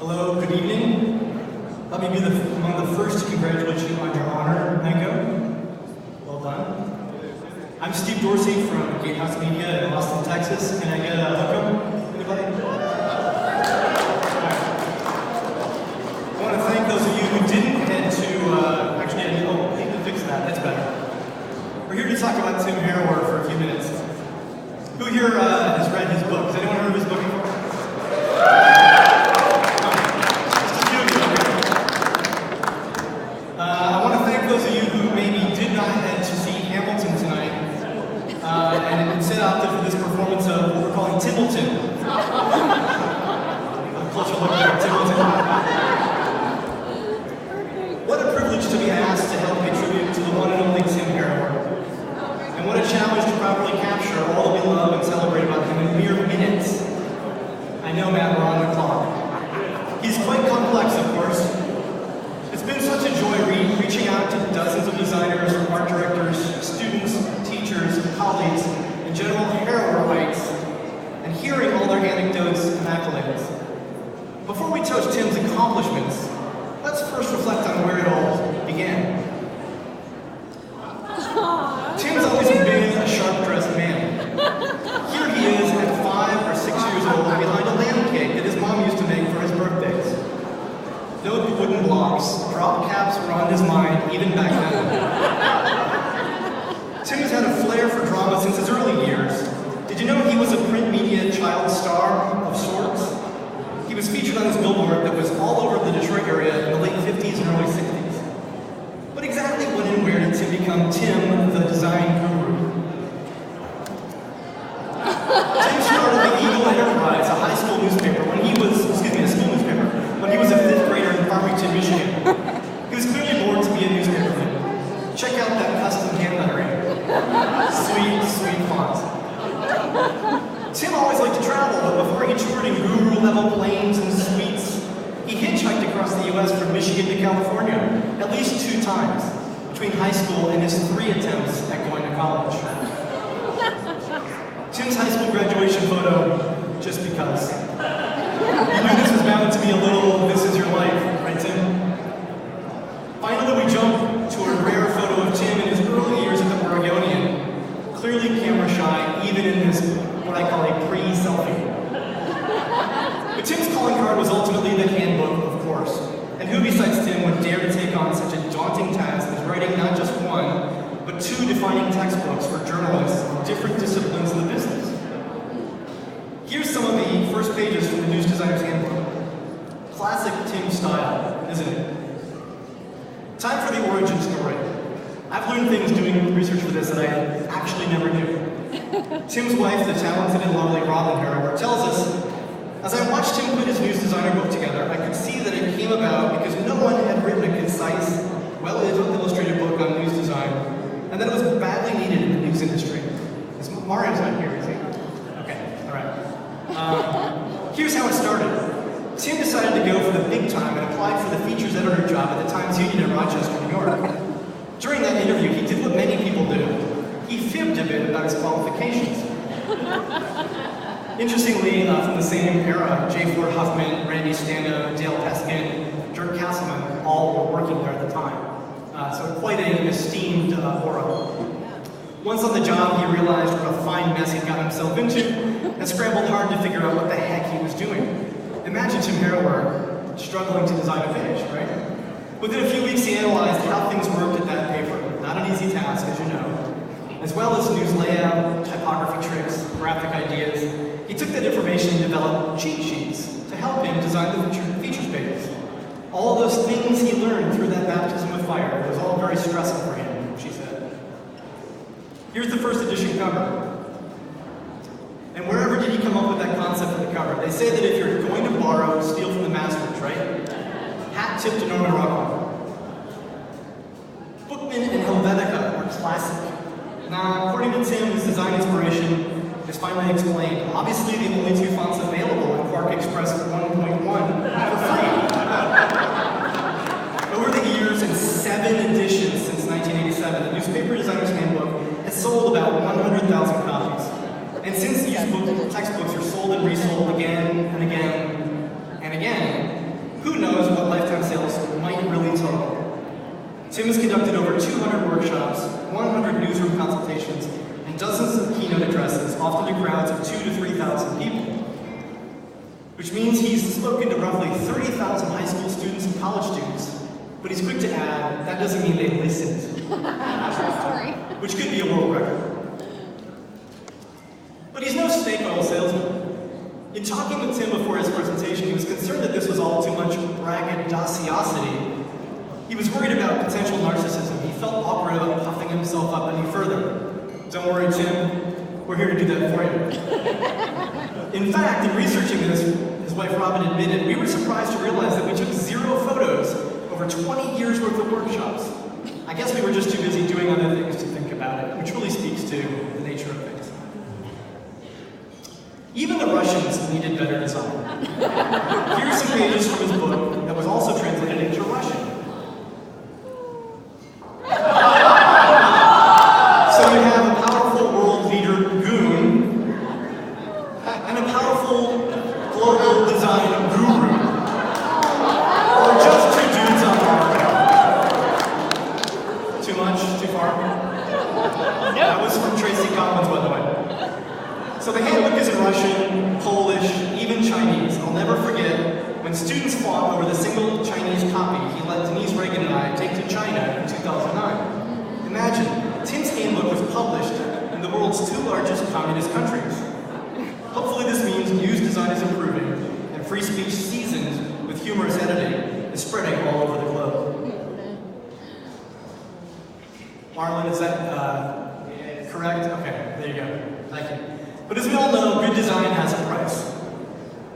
Hello, good evening. Let me be among the first to congratulate you on your honor, Mango. Well done. I'm Steve Dorsey from Gatehouse Media in Austin, Texas. Can I get a welcome? Anybody? I want to thank those of you who didn't head to, actually, I need to fix that, that's better. We're here to talk about Tim Harrower for a few minutes. Who here has read his book? Has anyone heard of his book before? I want to thank those of you who maybe did not head to see Hamilton tonight and instead opted for this performance of what we're calling Timbleton. A closer look at Timbleton. What a privilege to be asked to help pay tribute to the one and only Tim Harrower. And what a challenge to properly capture all that we love and celebrate about him in mere minutes. I know, Matt, we're on the clock. He's quite complex, of course. It's been such a joy reaching out to dozens of designers, art directors, students, teachers, colleagues, and general Harrowerites, and hearing all their anecdotes and accolades. Before we touch Tim's accomplishments, let's first reflect on where it all began. Tim's always been a sharp-dressed man. Here he is at 5 or 6 years old behind a lamb cake that his mom used to make for his birthdays. No wooden blocks, drop caps were on his mind even back then. Tim has had a flair for drama since his early years. Did you know he was a print media child star of sorts? He was featured on his billboard that was all over the Detroit area in the late 50s and early 60s. But exactly when and where did Tim become Tim, the design guru? Tim started the Eagle Enterprise, a high school newspaper, when he was, a school newspaper, when he was a 5th grader in Farmington, Michigan. He was clearly born to be a newspaperman. Check out that custom hand lettering. Sweet, sweet font. Tim always liked to travel, but before he toured in guru-level planes and suites, he hitchhiked across the U.S. from Michigan to California, at least 2 times, between high school and his 3 attempts at going to college. Tim's high school graduation photo, just because. You knew this was bound to be a little "this is your life," right, Tim? Finally, we jump to a rare photo of Tim in his early years at the Oregonian, clearly camera shy, even in this, what I call a pre-selfie. But Tim's calling card was ultimately the handbook, of course. And who besides Tim would dare to take on such a daunting task as writing not just 1, but 2 defining textbooks for journalists in different disciplines of the business? Here's some of the first pages from the News Designer's Handbook. Classic Tim style, isn't it? Time for the origin story. I've learned things doing research for this that I actually never knew. Tim's wife, the talented and lovely Robin Harrower, tells us, as I watched him put his News Designer book together, I could see that it came about because no one had written a concise, well-illustrated book on news design, and that it was badly needed in the news industry. Mario's not here, is he? Okay, all right. Here's how it started. Tim decided to go for the big time and applied for the features editor job at the Times Union in Rochester, New York. During that interview, he did what many people do. He fibbed a bit about his qualifications. Interestingly, from the same era, J. Ford Huffman, Randy Stando, Dale Peskin, Dirk Castleman, all were working there at the time. So quite an esteemed aura. Once on the job, he realized what a fine mess he'd got himself into and scrambled hard to figure out what the heck he was doing. Imagine Tim Harrower struggling to design a page, right? Within a few weeks, he analyzed how things worked at that paper. Not an easy task, as you know. As well as news layout, typography tricks, graphic ideas, he took that information and developed cheat sheets to help him design the features pages. All those things he learned through that baptism of fire, it was all very stressful for him, she said. Here's the first edition cover. And wherever did he come up with that concept for the cover? They say that if you're going to borrow, steal from the masters, right? Hat tip to Norman Rockwell. Bookman and Helvetica are classic. Now, according to Tim, his design inspiration is finally explained. Obviously, the only 2 fonts available in Quark Express 1.1 for free. Over the years, in 7 editions since 1987, the Newspaper Designer's Handbook has sold about 100,000 copies. And since these textbooks are sold and resold again and again and again, Tim has conducted over 200 workshops, 100 newsroom consultations, and dozens of keynote addresses, often to crowds of 2,000 to 3,000 people. Which means he's spoken to roughly 30,000 high school students and college students, but he's quick to add, that doesn't mean they listened. Which could be a world record. But he's no snake oil salesman. In talking with Tim before his presentation, he was concerned that this was all too much braggadociosity. He was worried about potential narcissism. He felt awkward about puffing himself up any further. Don't worry, Tim. We're here to do that for you. In fact, in researching this, his wife Robin admitted, we were surprised to realize that we took 0 photos over 20 years worth of workshops. I guess we were just too busy doing other things to think about it, which really speaks to the nature of things. Even the Russians needed better design. Here's some pages from his book that was also translated into Russian. So you have a powerful world leader, goon, and a powerful global design guru. Or just 2 dudes on the Too much? Too far? That was from Tracy Collins, by the way. So the handbook is in Russian, Polish, even Chinese. I'll never forget when students fought over the single Chinese copy he let Denise Reagan and I take to China in 2009. Imagine, Tim's handbook was published in the world's 2 largest communist countries. Hopefully this means news design is improving and free speech seasoned with humorous editing is spreading all over the globe. Marlon, is that correct? Okay, there you go. Thank you. But as we all know, good design has a price.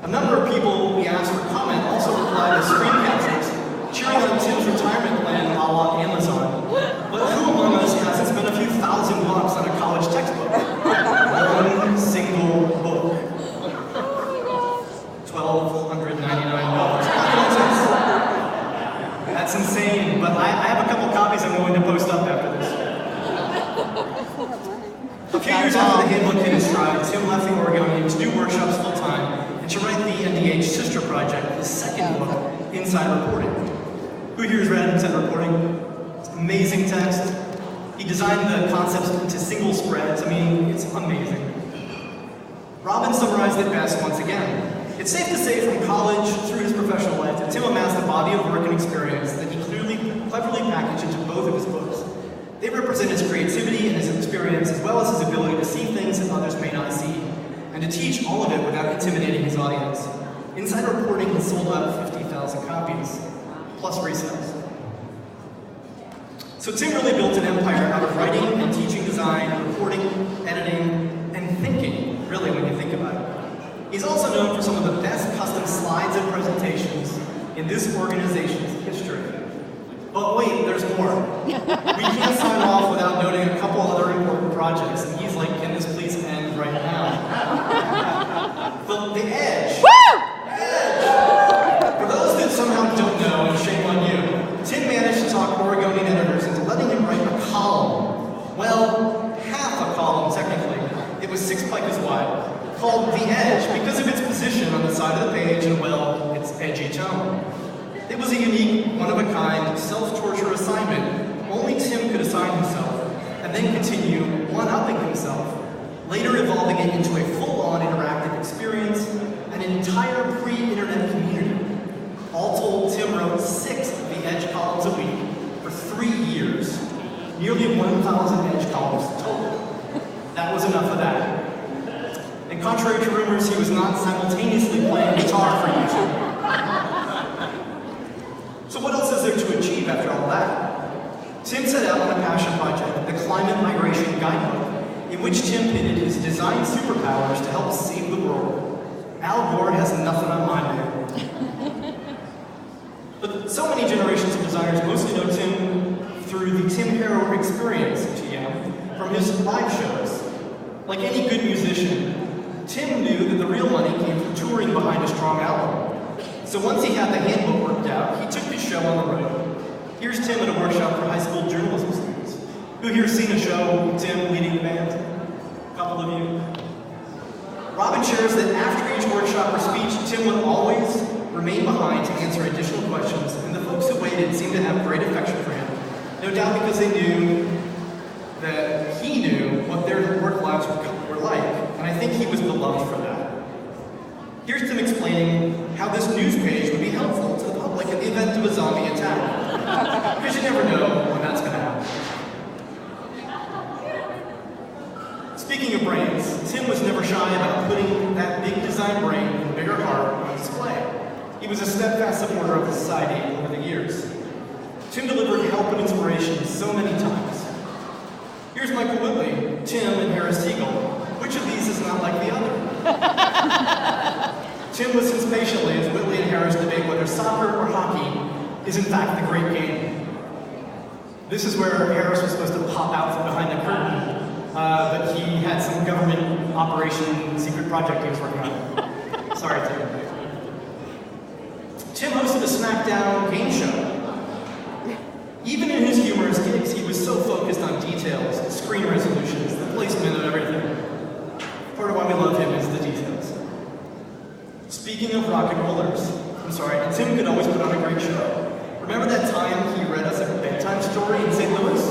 A number of people we asked for comment also replied to screen captures, cheering on Tim's retirement plan a la Amazon. But who among us hasn't spent a few $1,000 on a college textbook? One single book. $1,299. That's insane, but I have a couple copies I'm going to post up after this. A few years after the handbook hit its stride, Tim left the Oregonian to do workshops full-time and to write the NDH sister project, his second book, Inside Reporting. Who here has read Inside Reporting? It's amazing text. He designed the concepts into single spreads. I mean, it's amazing. Robin summarized it best once again. It's safe to say from college through his professional life that Tim amassed a body of work and experience that he cleverly packaged into both of his books. They represent his creativity and his experience, as well as his ability to see things that others may not see, and to teach all of it without intimidating his audience. Inside Reporting has sold out 50,000 copies, plus resales. So Tim really built an empire out of writing and teaching design, reporting, editing, and thinking, really, when you think about it. He's also known for some of the best custom slides and presentations in this organization's history. But wait, there's more. We can't sign off without noting a couple other important projects, and he's like, can this please end right now? The Edge. Woo! The Edge! For those that somehow don't know, and shame on you, Tim managed to talk Oregonian editors into letting him write a column. Well, half a column, technically. It was 6 picas wide, called The Edge because of its position on the side of the page and, well, its edgy tone. It was a unique, one-of-a-kind, self-torture assignment only Tim could assign himself, and then continue one-upping himself, later evolving it into a full-on interactive experience, an entire pre-internet community. All told, Tim wrote 6 of the Edge columns a week for 3 years, nearly 1,000 Edge columns total. That was enough of that. And contrary to rumors, he was not simultaneously playing guitar for YouTube. So what else is there to achieve after all that? Tim set out on a passion project, the Climate Migration Guidebook, in which Tim pitted his design superpowers to help save the world. Al Gore has nothing on my man. But so many generations of designers mostly know Tim through the Tim Harrower experience, TM, from his live shows. Like any good musician, Tim knew that the real money came from touring behind a strong album. So once he had the handbook worked out, he took his show on the road. Here's Tim at a workshop for high school journalism students. Who here's seen a show with Tim leading the band? A couple of you. Robin shares that after each workshop or speech, Tim would always remain behind to answer additional questions, and the folks who waited seemed to have great affection for him, No doubt because they knew that he knew what their work lives were like, and I think he was beloved for that. Here's Tim explaining how this news page would be helpful to the public in the event of a zombie attack. Because you never know when that's going to happen. Speaking of brains, Tim was never shy about putting that big design brain and bigger heart on display. He was a steadfast supporter of the society over the years. Tim delivered help and inspiration so many times. Here's Michael Whitley, Tim, and Harris Siegel. Which of these is not like the other? Tim listens patiently as Whitley and Harris debate whether soccer or hockey is in fact the great game. This is where Harris was supposed to pop out from behind the curtain, but he had some government operation secret project he was working on. Sorry, Tim. Tim hosted a SmackDown game show. Even in his humorous gigs, he was so focused on details, the screen resolutions, the placement of everything. Part of why we love him is the details. Speaking of rock and rollers, Tim could always put on a great show. Remember that time he read us a bedtime story in St. Louis?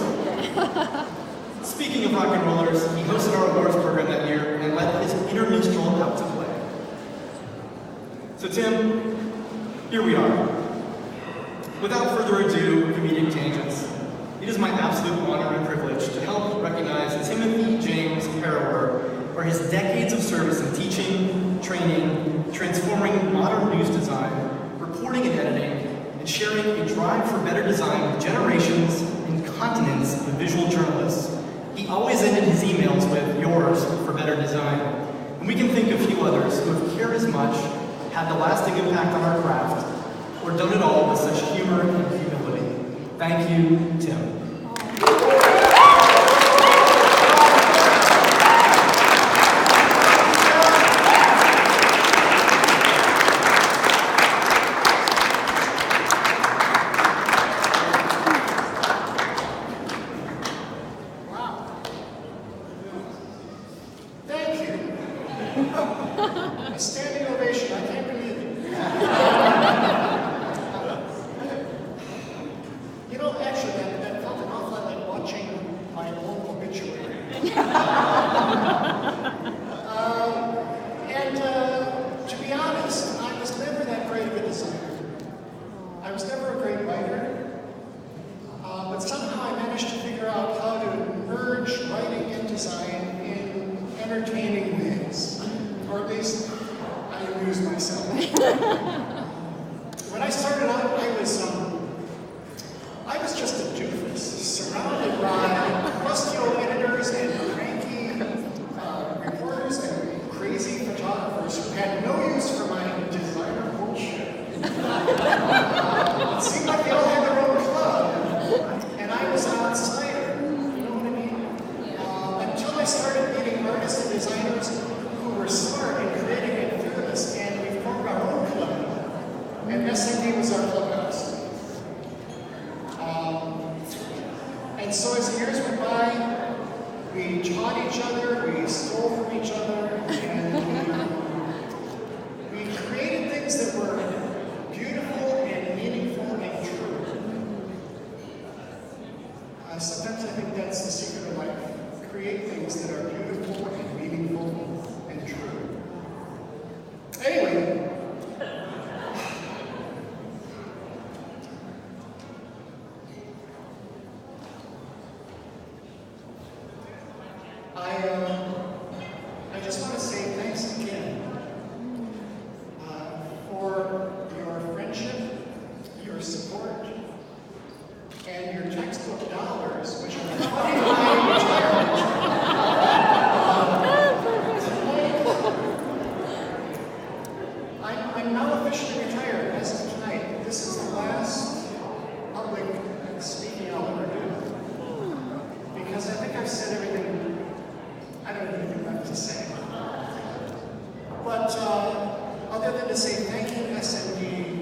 Speaking of rock and rollers, he hosted our awards program that year and let his inner minstrel out to play. So Tim, here we are. Without further ado, comedic tangents. It is my absolute honor and privilege to help recognize Timothy James Harrower for his decades of service in teaching, training, transforming modern news design, reporting and editing, and sharing a drive for better design with generations and continents of visual journalists. He always ended his emails with "yours for better design." And we can think of few others who have cared as much, had the lasting impact on our craft, or done it all with such humor and humility. Thank you, Tim. A standing ovation, I can't believe it. You know, actually, that felt an awful lot like watching my own obituary. To be honest, I was never that great of a designer. I was never a great writer. But somehow I managed to figure out how to merge writing and design in entertaining ways. Or at least, I amused myself. When I started out, I was just a doofus, surrounded by crusty old editors and cranky reporters and crazy photographers who had no use for my designer bullshit. It seemed like they all had their own club, and I was an outsider. You know what I mean? Until I started meeting artists and designers who were smart and creative and fearless, and we formed our own club. And SND was our clubhouse. And so as the years went by, we taught each other, we stole from each other, and we created things that were beautiful and meaningful and true. Sometimes I think that's the secret of life. Create things that are beautiful and meaningful and true. Anyway, I just want to say thanks again for your friendship, your support, and your textbook dollars, which are funding my retirement. I'm now officially retired as of tonight. This is the last public speaking I'll ever do. Because I think I've said everything. I don't have anything left to say. But other than to say thank you, SND,